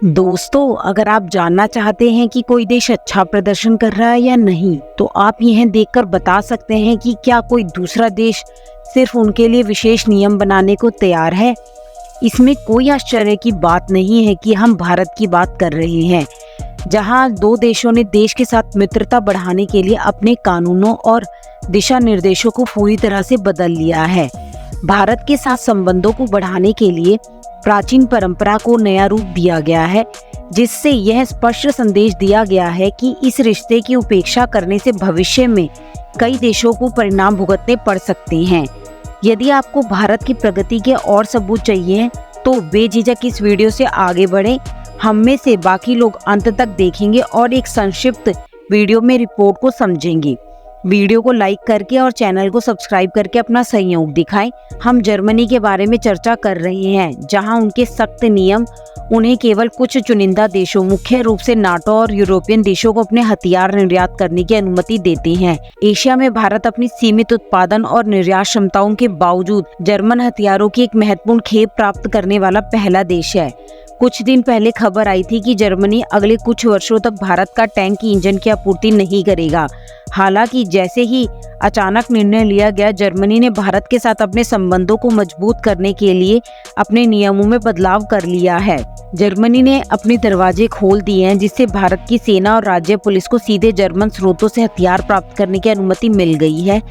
दोस्तों, अगर आप जानना चाहते हैं कि कोई देश अच्छा प्रदर्शन कर रहा है या नहीं, तो आप यह देखकर बता सकते हैं कि क्या कोई दूसरा देश सिर्फ उनके लिए विशेष नियम बनाने को तैयार है। इसमें कोई आश्चर्य की बात नहीं है कि हम भारत की बात कर रहे हैं, जहां दो देशों ने देश के साथ मित्रता बढ़ाने के लिए अपने कानूनों और दिशा निर्देशों को पूरी तरह से बदल लिया है। भारत के साथ संबंधों को बढ़ाने के लिए प्राचीन परंपरा को नया रूप दिया गया है, जिससे यह स्पष्ट संदेश दिया गया है कि इस रिश्ते की उपेक्षा करने से भविष्य में कई देशों को परिणाम भुगतने पड़ सकते हैं। यदि आपको भारत की प्रगति के और सबूत चाहिए तो बेझिझक इस वीडियो से आगे बढ़ें। हम में से बाकी लोग अंत तक देखेंगे और एक संक्षिप्त वीडियो में रिपोर्ट को समझेंगे। वीडियो को लाइक करके और चैनल को सब्सक्राइब करके अपना सहयोग दिखाएं। हम जर्मनी के बारे में चर्चा कर रहे हैं, जहां उनके सख्त नियम उन्हें केवल कुछ चुनिंदा देशों, मुख्य रूप से नाटो और यूरोपियन देशों को अपने हथियार निर्यात करने की अनुमति देते हैं। एशिया में भारत अपनी सीमित उत्पादन और निर्यात क्षमताओं के बावजूद जर्मन हथियारों की एक महत्वपूर्ण खेप प्राप्त करने वाला पहला देश है। कुछ दिन पहले खबर आई थी कि जर्मनी अगले कुछ वर्षों तक भारत का टैंक की इंजन की आपूर्ति नहीं करेगा। हालांकि जैसे ही अचानक निर्णय लिया गया, जर्मनी ने भारत के साथ अपने संबंधों को मजबूत करने के लिए अपने नियमों में बदलाव कर लिया है। जर्मनी ने अपने दरवाजे खोल दिए हैं, जिससे भारत की सेना और राज्य पुलिस को सीधे जर्मन स्रोतों से हथियार प्राप्त करने की अनुमति मिल गई है।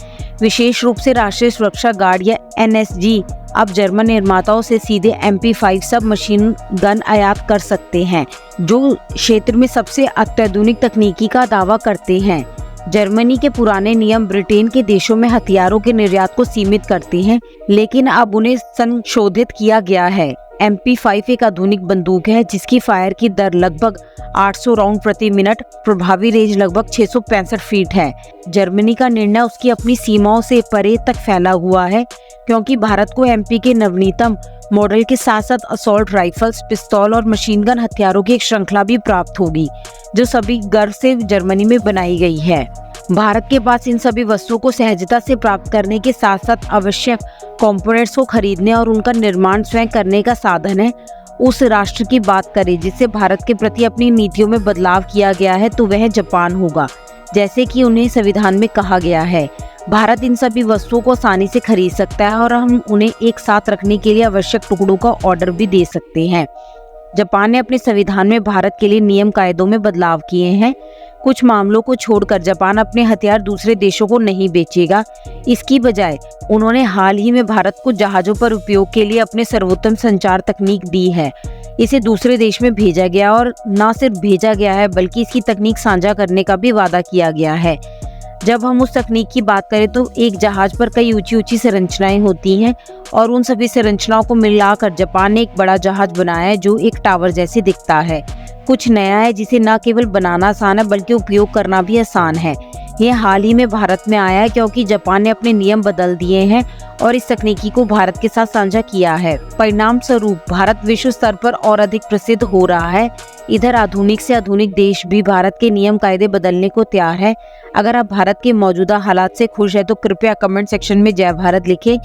विशेष रूप से राष्ट्रीय सुरक्षा गार्ड या NSG अब जर्मन निर्माताओं से सीधे MP5 सब मशीन गन आयात कर सकते हैं, जो क्षेत्र में सबसे अत्याधुनिक तकनीकी का दावा करते हैं। जर्मनी के पुराने नियम ब्रिटेन के देशों में हथियारों के निर्यात को सीमित करते हैं, लेकिन अब उन्हें संशोधित किया गया है। MP5 एक आधुनिक बंदूक है जिसकी फायर की दर लगभग 800 राउंड प्रति मिनट, प्रभावी रेंज लगभग 665 फीट है। जर्मनी का निर्णय उसकी अपनी सीमाओं से परे तक फैला हुआ है, क्योंकि भारत को MP के नवीनतम मॉडल के साथ साथ असॉल्ट राइफल्स, पिस्तौल और मशीन गन हथियारों की एक श्रृंखला भी प्राप्त होगी, जो सभी गर्व से जर्मनी में बनाई गई है। भारत के पास इन सभी वस्तुओं को सहजता से प्राप्त करने के साथ साथ आवश्यक कंपोनेंट्स को खरीदने और उनका निर्माण स्वयं करने का साधन है। उस राष्ट्र की बात करें जिससे भारत के प्रति अपनी नीतियों में बदलाव किया गया है, तो वह जापान होगा। जैसे कि उन्हें संविधान में कहा गया है, भारत इन सभी वस्तुओं को आसानी से खरीद सकता है और हम उन्हें एक साथ रखने के लिए आवश्यक टुकड़ों का ऑर्डर भी दे सकते हैं। जापान ने अपने संविधान में भारत के लिए नियम कायदों में बदलाव किए हैं। कुछ मामलों को छोड़कर जापान अपने हथियार दूसरे देशों को नहीं बेचेगा। इसकी बजाय उन्होंने हाल ही में भारत को जहाजों पर उपयोग के लिए अपने सर्वोत्तम संचार तकनीक दी है। इसे दूसरे देश में भेजा गया और न सिर्फ भेजा गया है, बल्कि इसकी तकनीक साझा करने का भी वादा किया गया है। जब हम उस तकनीक की बात करें तो एक जहाज पर कई ऊंची संरचनाएं होती हैं और उन सभी संरचनाओं को मिलाकर जापान ने एक बड़ा जहाज बनाया है जो एक टावर जैसे दिखता है। कुछ नया है जिसे न केवल बनाना आसान है बल्कि उपयोग करना भी आसान है। यह हाल ही में भारत में आया है क्योंकि जापान ने अपने नियम बदल दिए हैं और इस तकनीकी को भारत के साथ साझा किया है। परिणाम स्वरूप भारत विश्व स्तर पर और अधिक प्रसिद्ध हो रहा है। इधर आधुनिक से आधुनिक देश भी भारत के नियम कायदे बदलने को तैयार है। अगर आप भारत के मौजूदा हालात से खुश है तो कृपया कमेंट सेक्शन में जय भारत लिखें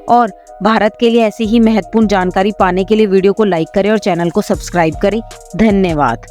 और भारत के लिए ऐसी ही महत्वपूर्ण जानकारी पाने के लिए वीडियो को लाइक करें और चैनल को सब्सक्राइब करें। धन्यवाद।